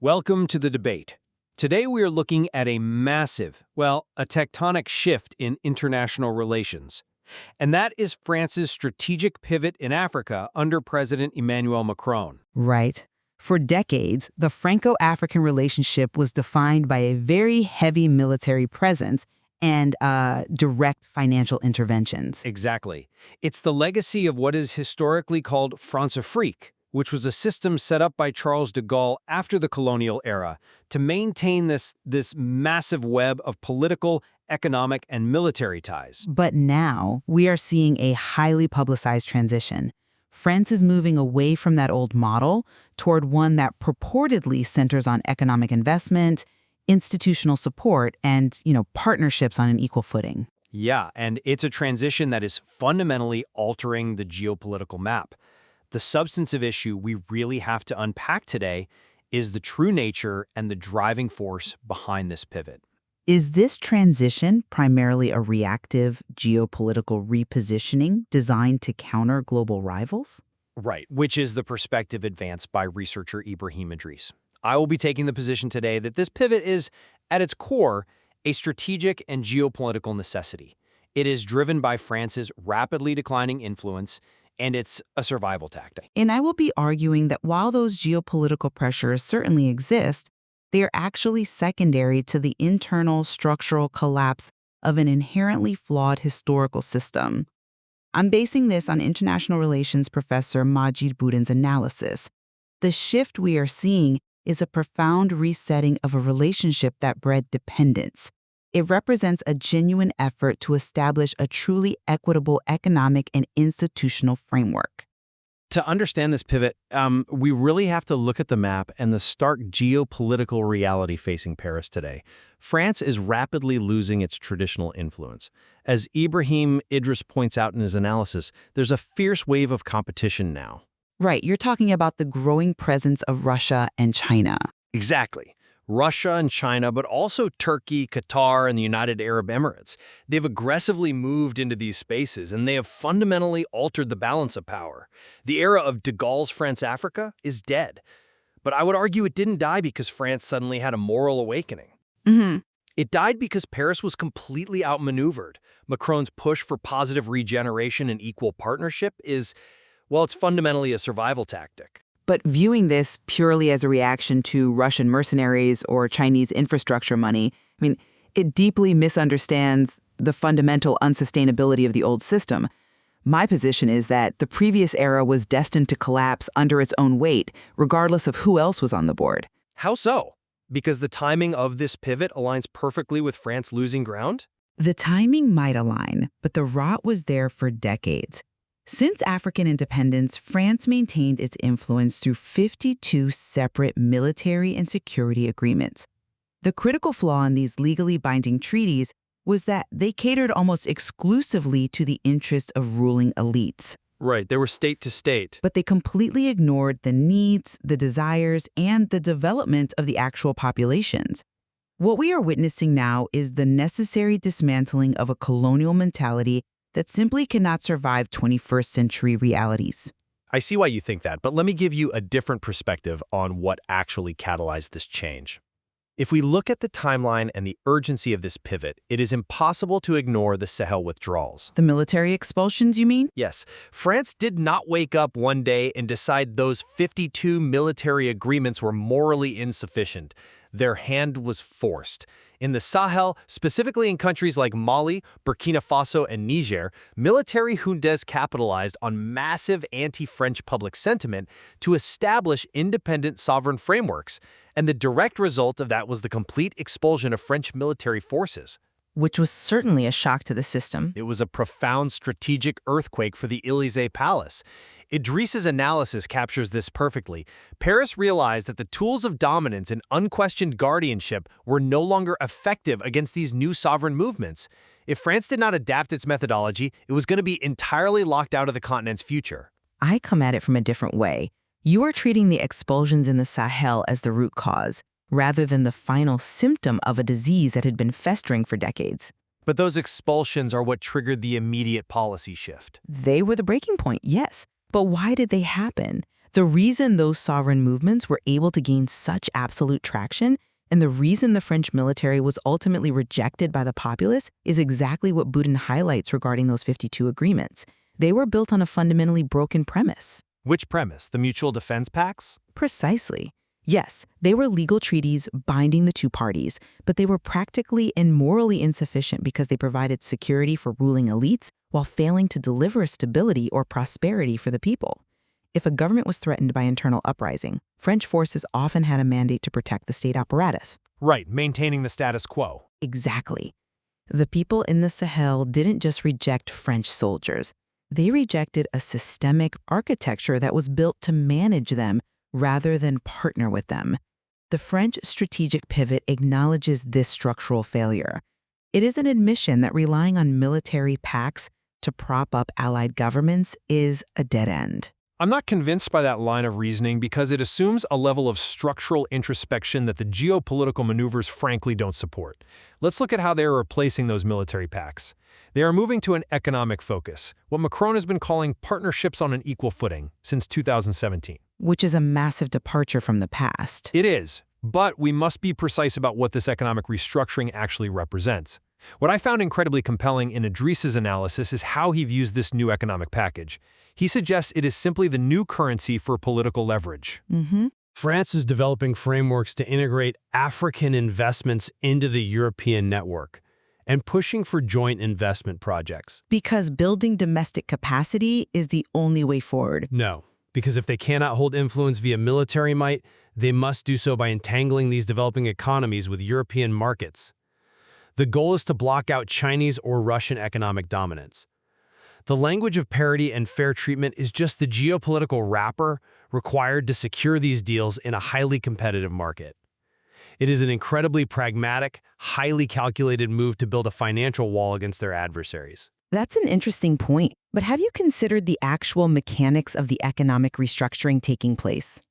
Welcome to the debate. Today we are looking at a massive, a tectonic shift in international relations. And that is France's strategic pivot in Africa under President Emmanuel Macron. Right. For decades, the Franco-African relationship was defined by a very heavy military presence and direct financial interventions. Exactly. It's the legacy of what is historically called France-Afrique, which was a system set up by Charles de Gaulle after the colonial era to maintain this massive web of political, economic, and military ties. But now, we are seeing a highly publicized transition. France is moving away from that old model toward one that purportedly centers on economic investment, institutional support, and, partnerships on an equal footing. Yeah, and it's a transition that is fundamentally altering the geopolitical map. The substantive issue we really have to unpack today is the true nature and the driving force behind this pivot. Is this transition primarily a reactive geopolitical repositioning designed to counter global rivals? Right, which is the perspective advanced by researcher Ibrahim Idris. I will be taking the position today that this pivot is, at its core, a strategic and geopolitical necessity. It is driven by France's rapidly declining influence, and it's a survival tactic. And I will be arguing that while those geopolitical pressures certainly exist, they are actually secondary to the internal structural collapse of an inherently flawed historical system. I'm basing this on international relations professor Majid Boudin's analysis. The shift we are seeing is a profound resetting of a relationship that bred dependence. It represents a genuine effort to establish a truly equitable economic and institutional framework. To understand this pivot, we really have to look at the map and the stark geopolitical reality facing Paris today. France is rapidly losing its traditional influence. As Ibrahim Idris points out in his analysis, there's a fierce wave of competition now. Right, you're talking about the growing presence of Russia and China. Exactly. Russia and China, but also Turkey, Qatar, and the United Arab Emirates. They've aggressively moved into these spaces, and they have fundamentally altered the balance of power. The era of de Gaulle's France-Africa is dead. But I would argue it didn't die because France suddenly had a moral awakening. It died because Paris was completely outmaneuvered. Macron's push for positive regeneration and equal partnership is, it's fundamentally a survival tactic. But viewing this purely as a reaction to Russian mercenaries or Chinese infrastructure money, it deeply misunderstands the fundamental unsustainability of the old system. My position is that the previous era was destined to collapse under its own weight, regardless of who else was on the board. How so? Because the timing of this pivot aligns perfectly with France losing ground? The timing might align, but the rot was there for decades. Since African independence, France maintained its influence through 52 separate military and security agreements. The critical flaw in these legally binding treaties was that they catered almost exclusively to the interests of ruling elites. Right, they were state to state. But they completely ignored the needs, the desires, and the development of the actual populations. What we are witnessing now is the necessary dismantling of a colonial mentality that simply cannot survive 21st century realities. I see why you think that, but let me give you a different perspective on what actually catalyzed this change. If we look at the timeline and the urgency of this pivot, it is impossible to ignore the Sahel withdrawals. The military expulsions, you mean? Yes. France did not wake up one day and decide those 52 military agreements were morally insufficient. Their hand was forced. In the Sahel, specifically in countries like Mali, Burkina Faso, and Niger, military juntas capitalized on massive anti-French public sentiment to establish independent sovereign frameworks. And the direct result of that was the complete expulsion of French military forces. Which was certainly a shock to the system. It was a profound strategic earthquake for the Élysée Palace. Idris's analysis captures this perfectly. Paris realized that the tools of dominance and unquestioned guardianship were no longer effective against these new sovereign movements. If France did not adapt its methodology, it was going to be entirely locked out of the continent's future. I come at it from a different way. You are treating the expulsions in the Sahel as the root cause, rather than the final symptom of a disease that had been festering for decades. But those expulsions are what triggered the immediate policy shift. They were the breaking point, yes. But why did they happen? The reason those sovereign movements were able to gain such absolute traction and the reason the French military was ultimately rejected by the populace is exactly what Boudin highlights regarding those 52 agreements. They were built on a fundamentally broken premise. Which premise? The mutual defense pacts? Precisely. Yes, they were legal treaties binding the two parties, but they were practically and morally insufficient because they provided security for ruling elites while failing to deliver stability or prosperity for the people. If a government was threatened by internal uprising, French forces often had a mandate to protect the state apparatus. Right, maintaining the status quo. Exactly. The people in the Sahel didn't just reject French soldiers. They rejected a systemic architecture that was built to manage them rather than partner with them. The French strategic pivot acknowledges this structural failure. It is an admission that relying on military pacts to prop up allied governments is a dead end. I'm not convinced by that line of reasoning because it assumes a level of structural introspection that the geopolitical maneuvers frankly don't support. Let's look at how they are replacing those military pacts. They are moving to an economic focus, what Macron has been calling partnerships on an equal footing since 2017. Which is a massive departure from the past. It is, but we must be precise about what this economic restructuring actually represents. What I found incredibly compelling in Idriss's analysis is how he views this new economic package. He suggests it is simply the new currency for political leverage. France is developing frameworks to integrate African investments into the European network and pushing for joint investment projects. Because building domestic capacity is the only way forward. No, because if they cannot hold influence via military might, they must do so by entangling these developing economies with European markets. The goal is to block out Chinese or Russian economic dominance. The language of parity and fair treatment is just the geopolitical wrapper required to secure these deals in a highly competitive market. It is an incredibly pragmatic, highly calculated move to build a financial wall against their adversaries. That's an interesting point, but have you considered the actual mechanics of the economic restructuring taking place?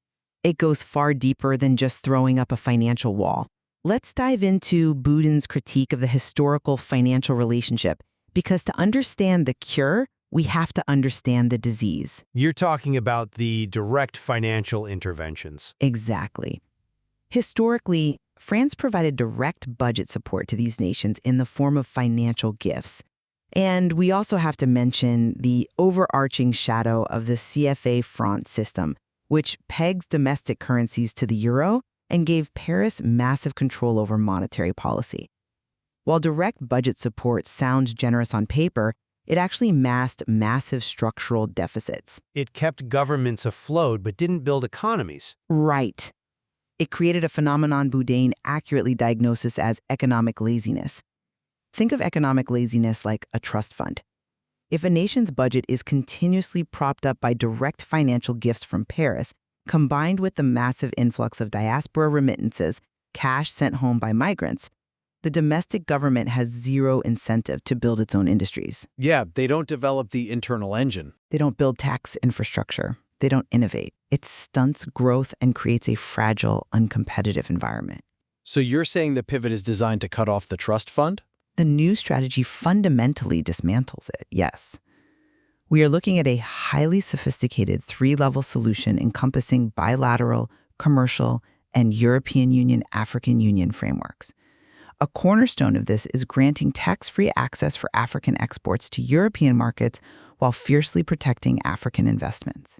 It goes far deeper than just throwing up a financial wall. Let's dive into Boudin's critique of the historical financial relationship, because to understand the cure, we have to understand the disease. You're talking about the direct financial interventions. Exactly. Historically, France provided direct budget support to these nations in the form of financial gifts. And we also have to mention the overarching shadow of the CFA franc system, which pegs domestic currencies to the euro and gave Paris massive control over monetary policy. While direct budget support sounds generous on paper, it actually masked massive structural deficits. It kept governments afloat but didn't build economies. Right. It created a phenomenon Boudin accurately diagnoses as economic laziness. Think of economic laziness like a trust fund. If a nation's budget is continuously propped up by direct financial gifts from Paris, combined with the massive influx of diaspora remittances, cash sent home by migrants, the domestic government has zero incentive to build its own industries. Yeah, they don't develop the internal engine. They don't build tax infrastructure. They don't innovate. It stunts growth and creates a fragile, uncompetitive environment. So you're saying the pivot is designed to cut off the trust fund? The new strategy fundamentally dismantles it, yes. We are looking at a highly sophisticated three-level solution encompassing bilateral, commercial, and European Union, African Union frameworks. A cornerstone of this is granting tax-free access for African exports to European markets while fiercely protecting African investments.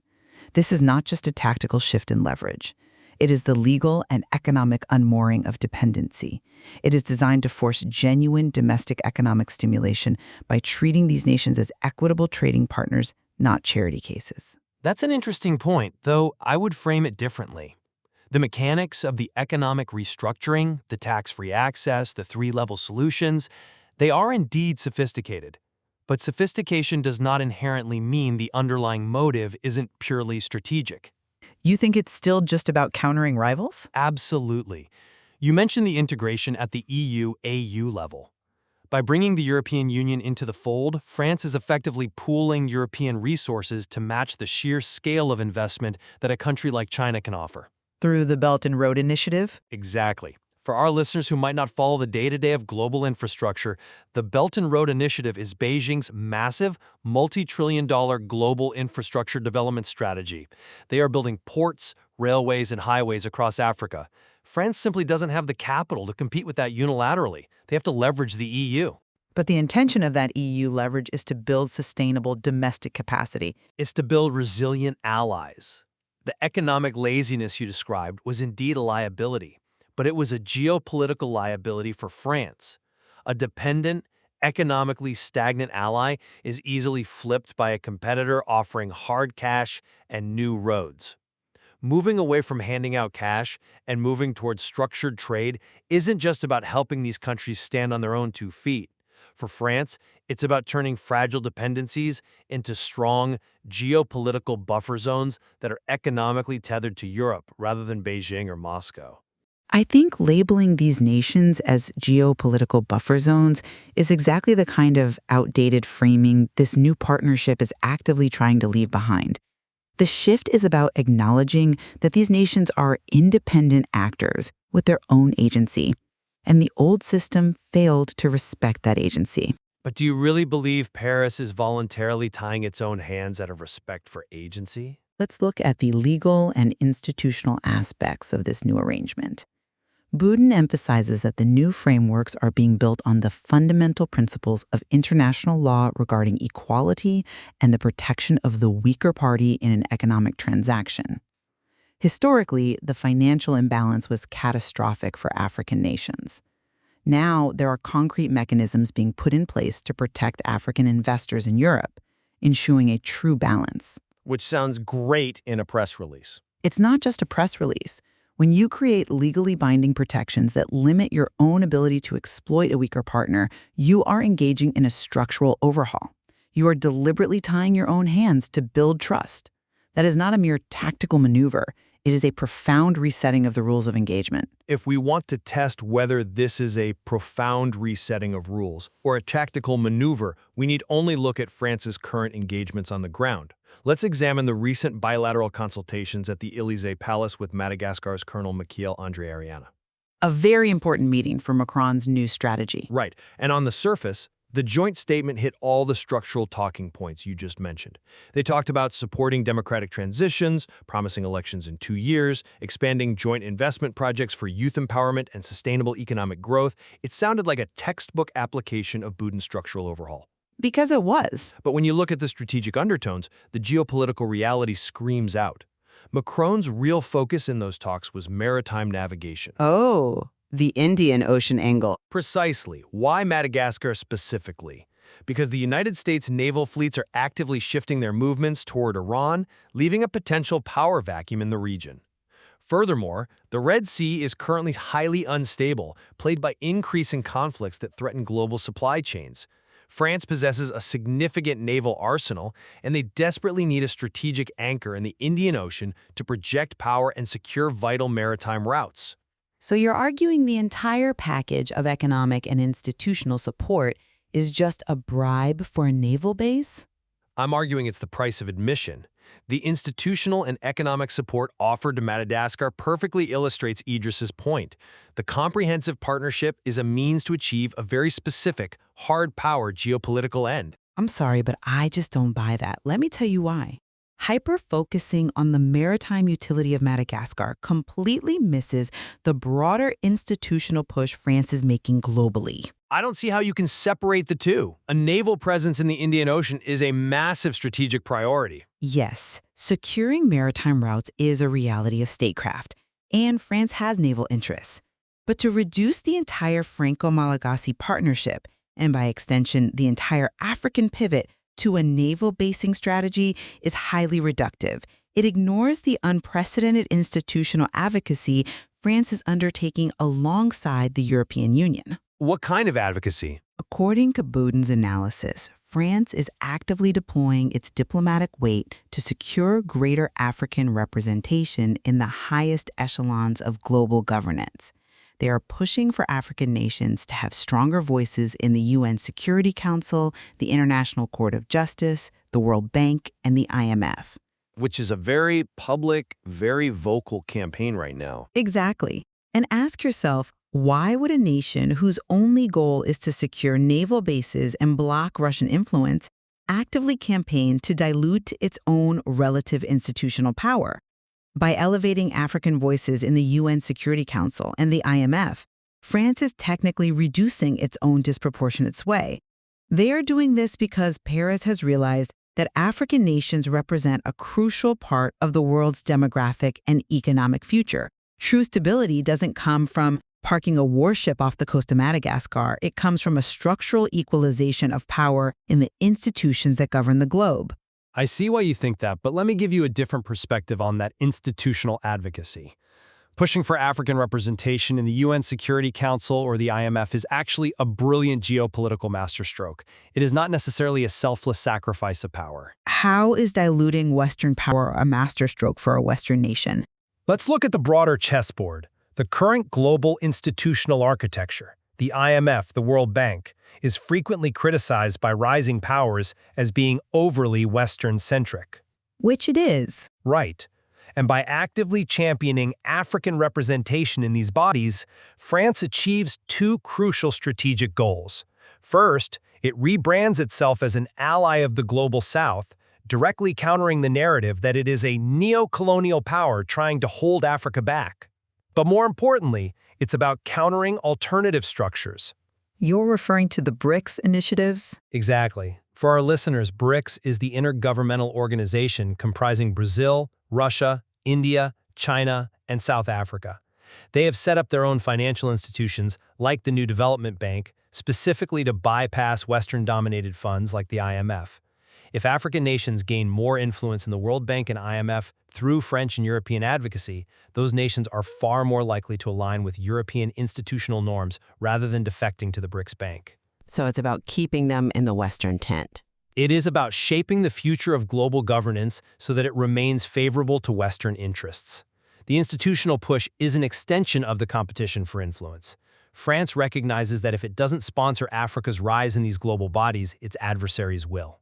This is not just a tactical shift in leverage. It is the legal and economic unmooring of dependency. It is designed to force genuine domestic economic stimulation by treating these nations as equitable trading partners, not charity cases. That's an interesting point, though I would frame it differently. The mechanics of the economic restructuring, the tax-free access, the three-level solutions, they are indeed sophisticated. But sophistication does not inherently mean the underlying motive isn't purely strategic. You think it's still just about countering rivals? Absolutely. You mentioned the integration at the EU-AU level. By bringing the European Union into the fold, France is effectively pooling European resources to match the sheer scale of investment that a country like China can offer. Through the Belt and Road Initiative? Exactly. For our listeners who might not follow the day-to-day of global infrastructure, the Belt and Road Initiative is Beijing's massive, multi-trillion-dollar global infrastructure development strategy. They are building ports, railways, and highways across Africa. France simply doesn't have the capital to compete with that unilaterally. They have to leverage the EU. But the intention of that EU leverage is to build sustainable domestic capacity. It's to build resilient allies. The economic laziness you described was indeed a liability, but it was a geopolitical liability for France. A dependent, economically stagnant ally is easily flipped by a competitor offering hard cash and new roads. Moving away from handing out cash and moving towards structured trade isn't just about helping these countries stand on their own 2 feet. For France, it's about turning fragile dependencies into strong, geopolitical buffer zones that are economically tethered to Europe rather than Beijing or Moscow. I think labeling these nations as geopolitical buffer zones is exactly the kind of outdated framing this new partnership is actively trying to leave behind. The shift is about acknowledging that these nations are independent actors with their own agency, and the old system failed to respect that agency. But do you really believe Paris is voluntarily tying its own hands out of respect for agency? Let's look at the legal and institutional aspects of this new arrangement. Boudin emphasizes that the new frameworks are being built on the fundamental principles of international law regarding equality and the protection of the weaker party in an economic transaction. Historically, the financial imbalance was catastrophic for African nations. Now, there are concrete mechanisms being put in place to protect African investors in Europe, ensuring a true balance. Which sounds great in a press release. It's not just a press release. When you create legally binding protections that limit your own ability to exploit a weaker partner, you are engaging in a structural overhaul. You are deliberately tying your own hands to build trust. That is not a mere tactical maneuver. It is a profound resetting of the rules of engagement. If we want to test whether this is a profound resetting of rules or a tactical maneuver, we need only look at France's current engagements on the ground. Let's examine the recent bilateral consultations at the Élysée Palace with Madagascar's Colonel Michiel-André Ariana. A very important meeting for Macron's new strategy. Right, and on the surface, the joint statement hit all the structural talking points you just mentioned. They talked about supporting democratic transitions, promising elections in 2 years, expanding joint investment projects for youth empowerment and sustainable economic growth. It sounded like a textbook application of Boudin's structural overhaul. Because it was. But when you look at the strategic undertones, the geopolitical reality screams out. Macron's real focus in those talks was maritime navigation. Oh, the Indian Ocean angle. Precisely. Why Madagascar specifically? Because the United States naval fleets are actively shifting their movements toward Iran, leaving a potential power vacuum in the region. Furthermore, the Red Sea is currently highly unstable, plagued by increasing conflicts that threaten global supply chains. France possesses a significant naval arsenal, and they desperately need a strategic anchor in the Indian Ocean to project power and secure vital maritime routes. So you're arguing the entire package of economic and institutional support is just a bribe for a naval base? I'm arguing it's the price of admission. The institutional and economic support offered to Madagascar perfectly illustrates Idris's point. The comprehensive partnership is a means to achieve a very specific, hard-power geopolitical end. I'm sorry, but I just don't buy that. Let me tell you why. Hyper-focusing on the maritime utility of Madagascar completely misses the broader institutional push France is making globally. I don't see how you can separate the two. A naval presence in the Indian Ocean is a massive strategic priority. Yes, securing maritime routes is a reality of statecraft, and France has naval interests. But to reduce the entire Franco-Malagasy partnership, and by extension the entire African pivot, to a naval basing strategy is highly reductive. It ignores the unprecedented institutional advocacy France is undertaking alongside the European Union. What kind of advocacy? According to Boudin's analysis, France is actively deploying its diplomatic weight to secure greater African representation in the highest echelons of global governance. They are pushing for African nations to have stronger voices in the UN Security Council, the International Court of Justice, the World Bank, and the IMF. Which is a very public, very vocal campaign right now. Exactly. And ask yourself, Why would a nation whose only goal is to secure naval bases and block Russian influence actively campaign to dilute its own relative institutional power? By elevating African voices in the UN Security Council and the IMF, France is technically reducing its own disproportionate sway. They are doing this because Paris has realized that African nations represent a crucial part of the world's demographic and economic future. True stability doesn't come from parking a warship off the coast of Madagascar. It comes from a structural equalization of power in the institutions that govern the globe. I see why you think that, but let me give you a different perspective on that institutional advocacy. Pushing for African representation in the UN Security Council or the IMF is actually a brilliant geopolitical masterstroke. It is not necessarily a selfless sacrifice of power. How is diluting Western power a masterstroke for a Western nation? Let's look at the broader chessboard. The current global institutional architecture, the IMF, the World Bank, is frequently criticized by rising powers as being overly Western-centric. Which it is. Right. And by actively championing African representation in these bodies, France achieves two crucial strategic goals. First, it rebrands itself as an ally of the Global South, directly countering the narrative that it is a neo-colonial power trying to hold Africa back. But more importantly, it's about countering alternative structures. You're referring to the BRICS initiatives? Exactly. For our listeners, BRICS is the intergovernmental organization comprising Brazil, Russia, India, China, and South Africa. They have set up their own financial institutions, like the new Development Bank, specifically to bypass Western-dominated funds like the IMF. If African nations gain more influence in the World Bank and IMF through French and European advocacy, those nations are far more likely to align with European institutional norms rather than defecting to the BRICS Bank. So it's about keeping them in the Western tent. It is about shaping the future of global governance so that it remains favorable to Western interests. The institutional push is an extension of the competition for influence. France recognizes that if it doesn't sponsor Africa's rise in these global bodies, its adversaries will.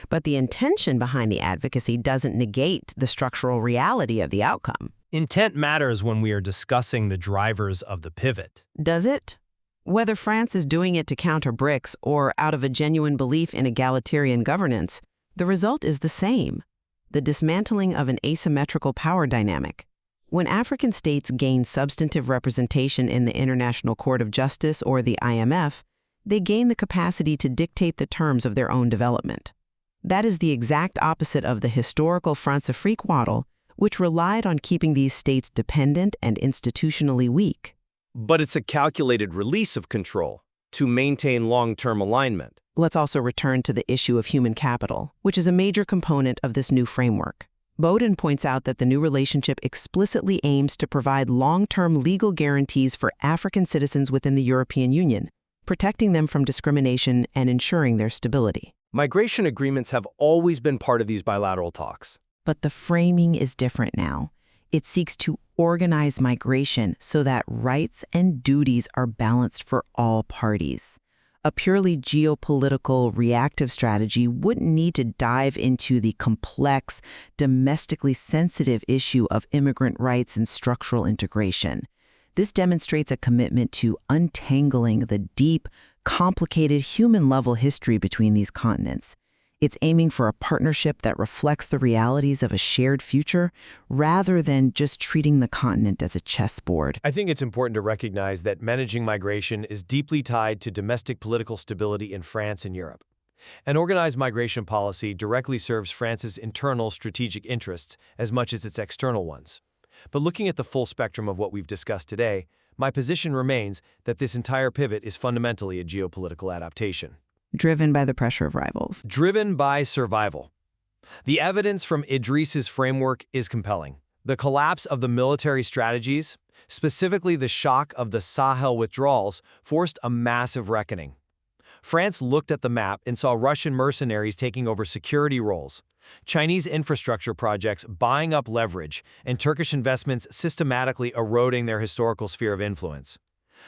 But the intention behind the advocacy doesn't negate the structural reality of the outcome. Intent matters when we are discussing the drivers of the pivot. Does it? Whether France is doing it to counter BRICS or out of a genuine belief in egalitarian governance, the result is the same: the dismantling of an asymmetrical power dynamic. When African states gain substantive representation in the International Court of Justice or the IMF, they gain the capacity to dictate the terms of their own development. That is the exact opposite of the historical France-Afrique model, which relied on keeping these states dependent and institutionally weak. But it's a calculated release of control to maintain long-term alignment. Let's also return to the issue of human capital, which is a major component of this new framework. Bowden points out that the new relationship explicitly aims to provide long-term legal guarantees for African citizens within the European Union, protecting them from discrimination and ensuring their stability. Migration agreements have always been part of these bilateral talks. But the framing is different now. It seeks to organize migration so that rights and duties are balanced for all parties. A purely geopolitical reactive strategy wouldn't need to dive into the complex, domestically sensitive issue of immigrant rights and structural integration. This demonstrates a commitment to untangling the deep, complicated human-level history between these continents. It's aiming for a partnership that reflects the realities of a shared future rather than just treating the continent as a chessboard. I think it's important to recognize that managing migration is deeply tied to domestic political stability in France and Europe. An organized migration policy directly serves France's internal strategic interests as much as its external ones. But looking at the full spectrum of what we've discussed today, my position remains that this entire pivot is fundamentally a geopolitical adaptation. Driven by the pressure of rivals. Driven by survival. The evidence from Idriss's framework is compelling. The collapse of the military strategies, specifically the shock of the Sahel withdrawals, forced a massive reckoning. France looked at the map and saw Russian mercenaries taking over security roles, Chinese infrastructure projects buying up leverage, and Turkish investments systematically eroding their historical sphere of influence.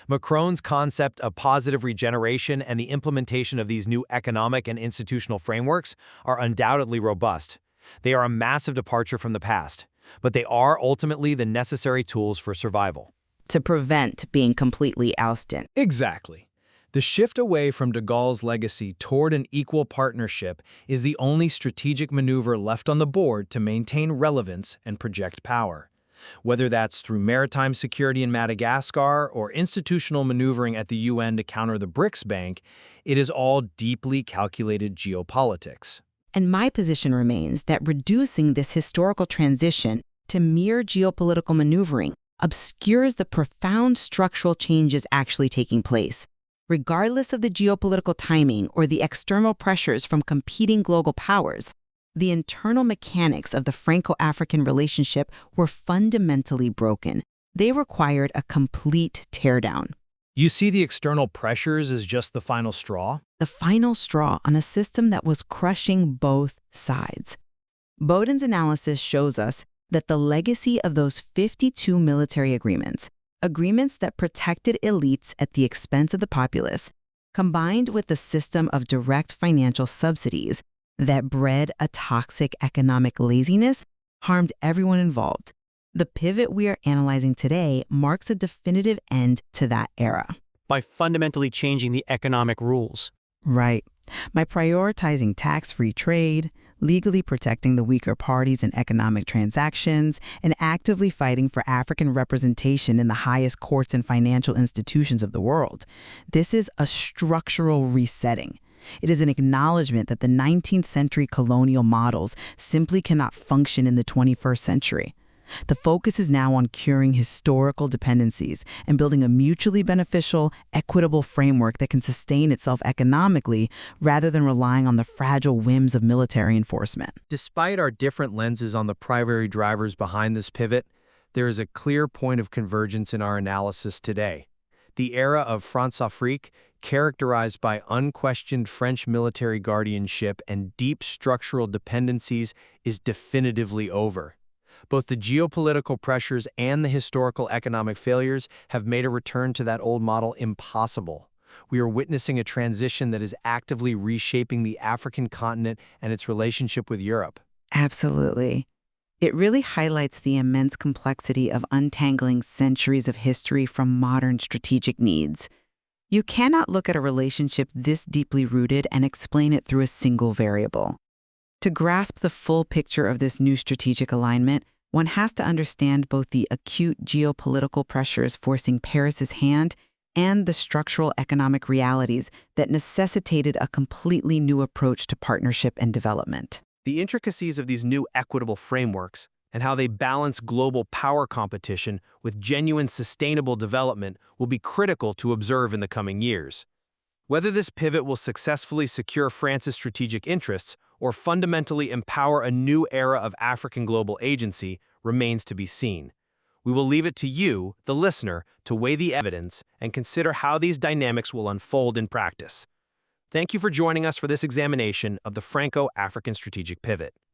Macron's concept of positive regeneration and the implementation of these new economic and institutional frameworks are undoubtedly robust. They are a massive departure from the past, but they are ultimately the necessary tools for survival. to prevent being completely ousted. Exactly. The shift away from de Gaulle's legacy toward an equal partnership is the only strategic maneuver left on the board to maintain relevance and project power. Whether that's through maritime security in Madagascar or institutional maneuvering at the UN to counter the BRICS Bank, it is all deeply calculated geopolitics. And my position remains that reducing this historical transition to mere geopolitical maneuvering obscures the profound structural changes actually taking place. Regardless of the geopolitical timing or the external pressures from competing global powers, the internal mechanics of the Franco-African relationship were fundamentally broken. They required a complete teardown. You see the external pressures as just the final straw? The final straw on a system that was crushing both sides. Bowden's analysis shows us that the legacy of those 52 military agreements that protected elites at the expense of the populace, combined with the system of direct financial subsidies that bred a toxic economic laziness, harmed everyone involved. The pivot we are analyzing today marks a definitive end to that era. By fundamentally changing the economic rules. Right. By prioritizing tax-free trade, legally protecting the weaker parties in economic transactions, and actively fighting for African representation in the highest courts and financial institutions of the world. This is a structural resetting. It is an acknowledgement that the 19th century colonial models simply cannot function in the 21st century. The focus is now on curing historical dependencies and building a mutually beneficial, equitable framework that can sustain itself economically rather than relying on the fragile whims of military enforcement. Despite our different lenses on the primary drivers behind this pivot, there is a clear point of convergence in our analysis today. The era of France-Afrique, characterized by unquestioned French military guardianship and deep structural dependencies, is definitively over. Both the geopolitical pressures and the historical economic failures have made a return to that old model impossible. We are witnessing a transition that is actively reshaping the African continent and its relationship with Europe. Absolutely. It really highlights the immense complexity of untangling centuries of history from modern strategic needs. You cannot look at a relationship this deeply rooted and explain it through a single variable. To grasp the full picture of this new strategic alignment, one has to understand both the acute geopolitical pressures forcing Paris's hand and the structural economic realities that necessitated a completely new approach to partnership and development. The intricacies of these new equitable frameworks and how they balance global power competition with genuine sustainable development will be critical to observe in the coming years. Whether this pivot will successfully secure France's strategic interests or fundamentally empower a new era of African global agency remains to be seen. We will leave it to you, the listener, to weigh the evidence and consider how these dynamics will unfold in practice. Thank you for joining us for this examination of the Franco-African strategic pivot.